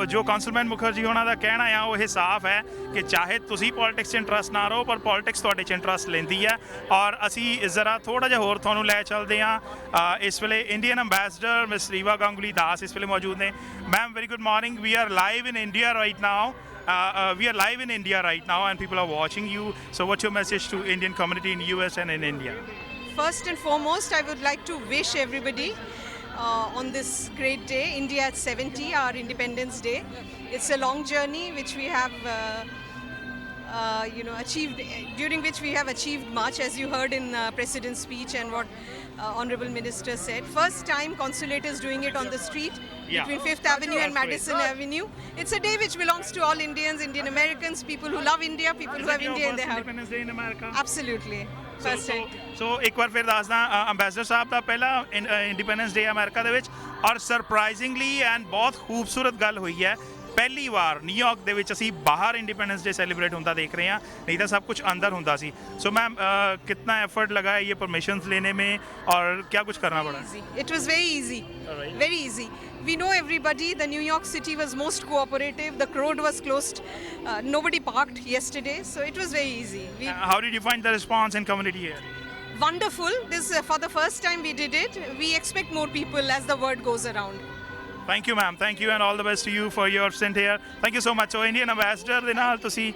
Speaker 2: ਜੋ ਕਾਉਂਸਲਮੈਨ ਮੁਖਰਜੀ ਉਹਨਾਂ ਦਾ ਕਹਿਣਾ ਆ ਉਹ ਇਹ ਸਾਫ਼ ਹੈ ਕਿ ਚਾਹੇ ਤੁਸੀਂ ਪੋਲਿਟਿਕਸ 'ਚ ਇੰਟਰਸਟ ਨਾ ਰਹੋ ਪਰ ਪੋਲਿਟਿਕਸ ਤੁਹਾਡੇ 'ਚ ਇੰਟਰਸਟ ਲੈਂਦੀ ਹੈ ਔਰ ਅਸੀਂ ਜ਼ਰਾ ਥੋੜ੍ਹਾ ਜਿਹਾ ਹੋਰ ਤੁਹਾਨੂੰ ਲੈ ਚੱਲਦੇ ਹਾਂ ਇਸ ਵੇਲੇ Indian ambassador miss Riva Ganguly Das ਇਸ ਵੇਲੇ ਮੌਜੂਦ ਨੇ ma'am very good morning we are live in India right now we are live in India right now and people are watching you. So what's your message to Indian community in US and in India?
Speaker 4: First and foremost, I would like to wish everybody on this great day, India at 70, our Independence Day. It's a long journey which we have achieved, during which we have achieved much, as you heard in President's speech and what Honorable Minister said. First time Consulate is doing it on the street between 5th Avenue and Madison Avenue. It's a day which belongs to all Indians, Indian Americans, people who love India, people who have India in their heart.
Speaker 2: Independence Day in America?
Speaker 4: Absolutely. First time.
Speaker 2: ਸੋ ਇੱਕ ਵਾਰ ਫਿਰ ਦੱਸਦਾ ambassador ਸਾਹਿਬ ਦਾ ਪਹਿਲਾ independence ਡੇ America ਦੇ ਵਿੱਚ ਔਰ surprisingly and ਬਹੁਤ ਖੂਬਸੂਰਤ ਗੱਲ ਹੋਈ ਹੈ ਪਹਿਲੀ ਵਾਰ ਨਿਊਯਾਰਕ ਦੇ ਵਿੱਚ ਅਸੀਂ ਬਾਹਰ ਇੰਡੀਪੈਂडेंस डे सेलिब्रेट ਹੁੰਦਾ देख रहे हैं नहीं तो सब कुछ अंदर ਹੁੰਦਾ ਸੀ सो मैम कितना एफर्ट लगा है ये परमिशंस लेने में और क्या कुछ करना पड़ा?
Speaker 4: It was very easy. Very easy. We know everybody. The New York City was most cooperative. The road was closed. Nobody parked yesterday, so it was very easy.
Speaker 2: How did you find the response in community here?
Speaker 4: Wonderful. This for the first time we did it. We expect more people as the word goes around.
Speaker 2: Thank you ma'am, thank you and all the best to you for your stint here. Thank you so much. So Indian Ambassador ਦੇ ਨਾਲ ਤੁਸੀਂ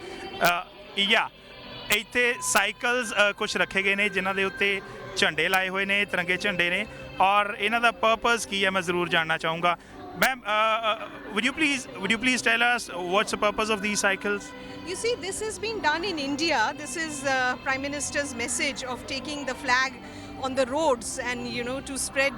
Speaker 2: ਇੱਥੇ cycles ਕੁਝ ਰੱਖੇ ਗਏ ਨੇ ਜਿਨ੍ਹਾਂ ਦੇ ਉੱਤੇ ਝੰਡੇ ਲਾਏ ਹੋਏ ਨੇ ਤਿਰੰਗੇ ਝੰਡੇ ਨੇ ਔਰ ਇਹਨਾਂ ਦਾ ਪਰਪਸ ਕੀ ਹੈ ਮੈਂ ਜ਼ਰੂਰ ਜਾਣਨਾ ਚਾਹੂੰਗਾ ma'am would you please tell us what's the purpose of these cycles?
Speaker 4: You see, this has been done in India. This is Prime Minister's message of taking the flag on the roads and to spread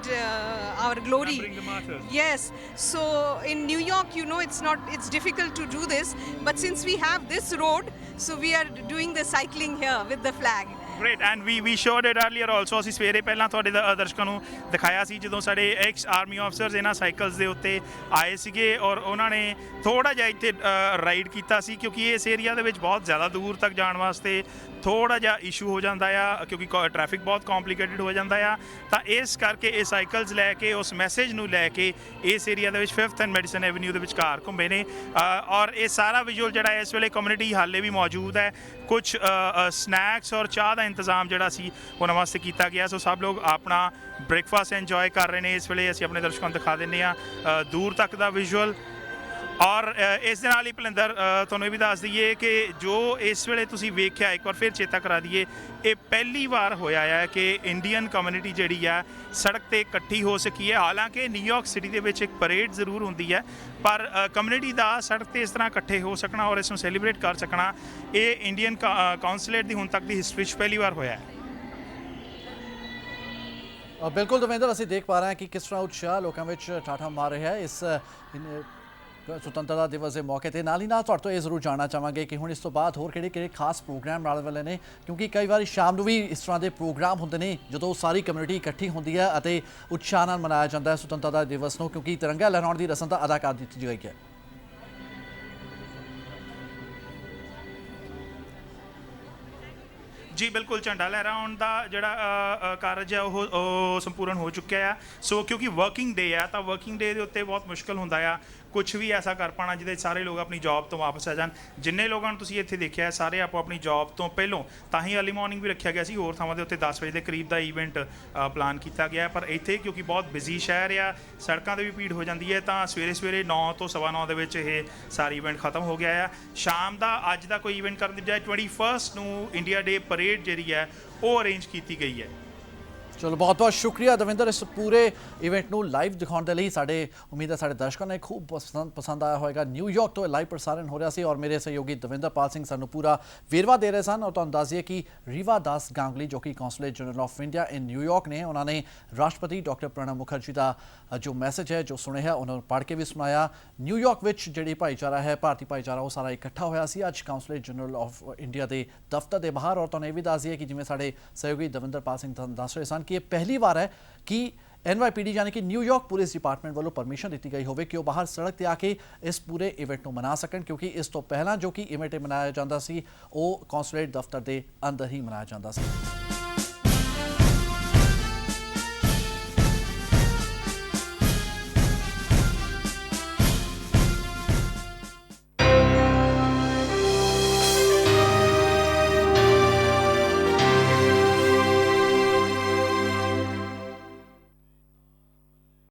Speaker 4: our glory.
Speaker 2: Bring the martyrs.
Speaker 4: Yes, so in New York it's difficult to do this, but since we have this road, so we are doing the cycling here with the flag.
Speaker 2: Great, and we showed it earlier also. ਅਸੀਂ ਸਵੇਰੇ ਪਹਿਲਾਂ ਤੁਹਾਡੇ ਦਰਸ਼ਕਾਂ ਨੂੰ ਦਿਖਾਇਆ ਸੀ ਜਦੋਂ ਸਾਡੇ ex army officers ਇਹਨਾਂ ਸਾਈਕਲਸ ਦੇ ਉੱਤੇ ਆਏ ਸੀਗੇ ਔਰ ਉਹਨਾਂ ਨੇ ਥੋੜਾ ਜਿਹਾ ਇੱਥੇ ਰਾਈਡ ਕੀਤਾ ਸੀ ਕਿਉਂਕਿ ਇਸ ਏਰੀਆ ਦੇ ਵਿੱਚ ਬਹੁਤ ਜ਼ਿਆਦਾ ਦੂਰ ਤੱਕ ਜਾਣ ਵਾਸਤੇ ਥੋੜਾ ਜਿਹਾ ਇਸ਼ੂ ਹੋ ਜਾਂਦਾ ਆ ਕਿਉਂਕਿ ਟ੍ਰੈਫਿਕ ਬਹੁਤ ਕੰਪਲਿਕੇਟਡ ਹੋ ਜਾਂਦਾ ਆ ਤਾਂ ਇਸ ਕਰਕੇ ਇਹ ਸਾਈਕਲਸ ਲੈ ਕੇ ਉਸ ਮੈਸੇਜ ਨੂੰ ਲੈ ਕੇ ਇਸ ਏਰੀਆ ਦੇ ਵਿੱਚ 5th ਐਂਡ ਮੈਡੀਸਨ ਐਵਨਿਊ ਦੇ ਵਿਚਕਾਰ ਘੁੰਮੇ ਨੇ ਔਰ ਇਹ ਸਾਰਾ ਵਿਜ਼ੂਅਲ ਜਿਹੜਾ ਇਸ ਵੇਲੇ ਕਮਿਊਨਿਟੀ ਹਾਲੇ ਵੀ ਮੌਜੂਦ ਹੈ ਕੁਝ ਸਨੈਕਸ ਔਰ ਚਾਹ ਦਾ ਇੰਤਜ਼ਾਮ ਜਿਹੜਾ ਸੀ ਉਹਨਾਂ ਵਾਸਤੇ ਕੀਤਾ ਗਿਆ ਸੋ ਸਭ ਲੋਕ ਆਪਣਾ ਬ੍ਰੇਕਫਾਸਟ ਇੰਜੋਏ ਕਰ ਰਹੇ ਨੇ ਇਸ ਵੇਲੇ ਅਸੀਂ ਆਪਣੇ ਦਰਸ਼ਕਾਂ ਨੂੰ ਦਿਖਾ ਦਿੰਦੇ ਹਾਂ ਦੂਰ ਤੱਕ ਦਾ ਵਿਜ਼ੂਅਲ ਔਰ ਇਸ ਦੇ ਨਾਲ ਹੀ ਭਲਿੰਦਰ ਤੁਹਾਨੂੰ ਇਹ ਵੀ ਦੱਸ ਦਈਏ ਕਿ ਜੋ ਇਸ ਵੇਲੇ ਤੁਸੀਂ ਵੇਖਿਆ ਇੱਕ ਵਾਰ ਫਿਰ ਚੇਤਾ ਕਰਾ ਦਈਏ ਇਹ ਪਹਿਲੀ ਵਾਰ ਹੋਇਆ ਹੈ ਕਿ ਇੰਡੀਅਨ ਕਮਿਊਨਿਟੀ ਜਿਹੜੀ ਆ ਸੜਕ 'ਤੇ ਇਕੱਠੀ ਹੋ ਸਕੀ ਹੈ ਹਾਲਾਂਕਿ ਨਿਊਯਾਰਕ ਸਿਟੀ ਦੇ ਵਿੱਚ ਇੱਕ ਪਰੇਡ ਜ਼ਰੂਰ ਹੁੰਦੀ ਹੈ ਪਰ ਕਮਿਊਨਿਟੀ ਦਾ ਸੜਕ 'ਤੇ ਇਸ ਤਰ੍ਹਾਂ ਇਕੱਠੇ ਹੋ ਸਕਣਾ ਔਰ ਇਸ ਨੂੰ ਸੈਲੀਬ੍ਰੇਟ ਕਰ ਸਕਣਾ ਇਹ ਇੰਡੀਅਨ ਕਾਉਂਸਲੇਟ ਦੀ ਹੁਣ ਤੱਕ ਦੀ ਹਿਸਟਰੀ 'ਚ ਪਹਿਲੀ ਵਾਰ ਹੋਇਆ ਹੈ
Speaker 1: ਬਿਲਕੁਲ ਦਵਿੰਦਰ ਅਸੀਂ ਦੇਖ ਪਾ ਰਹੇ ਹਾਂ ਕਿ ਕਿਸ ਤਰ੍ਹਾਂ ਉਤਸ਼ਾਹ ਲੋਕਾਂ ਵਿੱਚ ਠਾਠਾ ਮਾਰ ਰਿਹਾ ਹੈ ਇਸ ਸੁਤੰਤਰਤਾ ਦਿਵਸ ਦੇ ਮੌਕੇ 'ਤੇ ਨਾਲ ਹੀ ਨਾਲ ਤੁਹਾਡੇ ਤੋਂ ਇਹ ਜ਼ਰੂਰ ਜਾਣਨਾ ਚਾਹਾਂਗੇ ਕਿ ਹੁਣ ਇਸ ਤੋਂ ਬਾਅਦ ਹੋਰ ਕਿਹੜੇ ਖਾਸ ਪ੍ਰੋਗਰਾਮ ਨਾਲ ਵਾਲੇ ਨੇ ਕਿਉਂਕਿ ਕਈ ਵਾਰੀ ਸ਼ਾਮ ਨੂੰ ਵੀ ਇਸ ਤਰ੍ਹਾਂ ਦੇ ਪ੍ਰੋਗਰਾਮ ਹੁੰਦੇ ਨੇ ਜਦੋਂ ਸਾਰੀ ਕਮਿਊਨਿਟੀ ਇਕੱਠੀ ਹੁੰਦੀ ਹੈ ਅਤੇ ਉਤਸ਼ਾਹ ਨਾਲ ਮਨਾਇਆ ਜਾਂਦਾ ਹੈ ਸੁਤੰਤਰਤਾ ਦਿਵਸ ਨੂੰ ਕਿਉਂਕਿ ਤਿਰੰਗਾ ਲਹਿਰਾਉਣ ਦੀ ਰਸਮ ਤਾਂ ਅਦਾ ਕਰ ਦਿੱਤੀ ਗਈ ਹੈ
Speaker 2: ਜੀ ਬਿਲਕੁਲ ਝੰਡਾ ਲਹਿਰਾਉਣ ਦਾ ਜਿਹੜਾ ਕਾਰਜ ਹੈ ਉਹ ਸੰਪੂਰਨ ਹੋ ਚੁੱਕਿਆ ਆ ਸੋ ਕਿਉਂਕਿ ਵਰਕਿੰਗ ਡੇ ਆ ਤਾਂ ਵਰਕਿੰਗ ਡੇ ਦੇ ਉੱਤੇ ਬਹੁਤ ਮੁਸ਼ਕਲ ਹੁੰਦਾ ਆ ਕੁਝ ਵੀ ਐਸਾ ਕਰ ਪਾਉਣਾ ਜਿਹਦੇ ਸਾਰੇ ਲੋਕ ਆਪਣੀ ਜੌਬ ਤੋਂ ਵਾਪਸ ਆ ਜਾਣ ਜਿੰਨੇ ਲੋਕਾਂ ਨੂੰ ਤੁਸੀਂ ਇੱਥੇ ਦੇਖਿਆ ਸਾਰੇ ਆਪੋ ਆਪਣੀ ਜੌਬ ਤੋਂ ਪਹਿਲੋਂ ਤਾਂ ਹੀ ਅਰਲੀ ਮਾਰਨਿੰਗ ਵੀ ਰੱਖਿਆ ਗਿਆ ਸੀ ਹੋਰ ਥਾਵਾਂ ਦੇ ਉੱਤੇ 10 ਵਜੇ ਦੇ ਕਰੀਬ ਦਾ ਈਵੈਂਟ ਪਲਾਨ ਕੀਤਾ ਗਿਆ ਪਰ ਇੱਥੇ ਕਿਉਂਕਿ ਬਹੁਤ ਬਿਜ਼ੀ ਸ਼ਹਿਰ ਆ ਸੜਕਾਂ 'ਤੇ ਵੀ ਭੀੜ ਹੋ ਜਾਂਦੀ ਹੈ ਤਾਂ ਸਵੇਰੇ 9 ਤੋਂ 9:15 ਦੇ ਵਿੱਚ ਇਹ ਸਾਰਾ ਈਵੈਂਟ ਖਤਮ ਹੋ ਗਿਆ ਆ ਸ਼ਾਮ ਦਾ ਅੱਜ ਦਾ ਕੋਈ ਈਵੈਂਟ ਕਰਨ ਦੀ ਬਜਾਏ 21 ਨੂੰ ਇੰਡੀਆ ਡੇ ਪਰੇਡ ਜਿਹੜੀ ਹੈ ਉਹ ਅਰੇਂਜ ਕੀਤੀ ਗਈ ਹੈ
Speaker 1: ਚਲੋ ਬਹੁਤ ਬਹੁਤ ਸ਼ੁਕਰੀਆ ਦਵਿੰਦਰ ਇਸ ਪੂਰੇ ਇਵੈਂਟ ਨੂੰ ਲਾਈਵ ਦਿਖਾਉਣ ਦੇ ਲਈ। ਸਾਡੇ ਉਮੀਦ ਹੈ ਸਾਡੇ ਦਰਸ਼ਕਾਂ ਨੇ ਖੂਬ ਪਸੰਦ ਆਇਆ ਹੋਵੇਗਾ। ਨਿਊਯਾਰਕ ਤੋਂ ਲਾਈਵ ਪ੍ਰਸਾਰਣ ਹੋ ਰਿਹਾ ਸੀ ਔਰ ਮੇਰੇ ਸਹਿਯੋਗੀ ਦਵਿੰਦਰਪਾਲ ਸਿੰਘ ਸਾਨੂੰ ਪੂਰਾ ਵੇਰਵਾ ਦੇ ਰਹੇ ਸਨ। ਔਰ ਤੁਹਾਨੂੰ ਦੱਸ ਦਈਏ ਕਿ ਰੀਵਾ ਦਾਸ ਗਾਂਗੁਲੀ ਜੋ ਕਿ consulate general of India in New York ਨੇ, ਉਹਨਾਂ ਨੇ ਰਾਸ਼ਟਰਪਤੀ ਡਾਕਟਰ ਪ੍ਰਣਬ ਮੁਖਰਜੀ ਦਾ ਜੋ ਮੈਸੇਜ ਹੈ, ਜੋ ਸੁਣਿਆ ਉਹਨਾਂ ਨੂੰ ਪੜ੍ਹ ਕੇ ਵੀ ਸੁਣਾਇਆ। ਨਿਊਯਾਰਕ ਵਿੱਚ ਜਿਹੜੀ ਭਾਈਚਾਰਾ ਹੈ, ਭਾਰਤੀ ਭਾਈਚਾਰਾ, ਉਹ ਸਾਰਾ ਇਕੱਠਾ ਹੋਇਆ ਸੀ ਅੱਜ ਕੌਂਸਲੇਟ ਜਨਰਲ ਆਫ ਇੰਡੀਆ ਦੇ ਦਫ਼ਤਰ ਦੇ ਬਾਹਰ। ਔਰ ਤੁਹਾਨੂੰ ਇਹ ਵੀ ਦੱਸ ਦਈਏ ਕਿ ਜਿਵੇਂ ਸਾਡੇ ਸਹਿਯੋਗੀ ਦਵਿੰਦਰਪਾਲ ਸਿੰਘ ਤੁਹਾਨੂੰ ਦੱਸ ਰਹੇ ਸਨ ਕਿ ਇਹ ਪਹਿਲੀ ਵਾਰ ਹੈ ਕਿ NYPD यानी कि न्यूयॉर्क पुलिस डिपार्टमेंट वालों परमिशन दी गई होवे कि वो बाहर सड़क ते आके इस पूरे इवेंट को मना सकन, क्योंकि इस तो पहला जो कि इवेंट मनाया जाता सी वो कौंसलेट दफ्तर के अंदर ही मनाया जाता सी।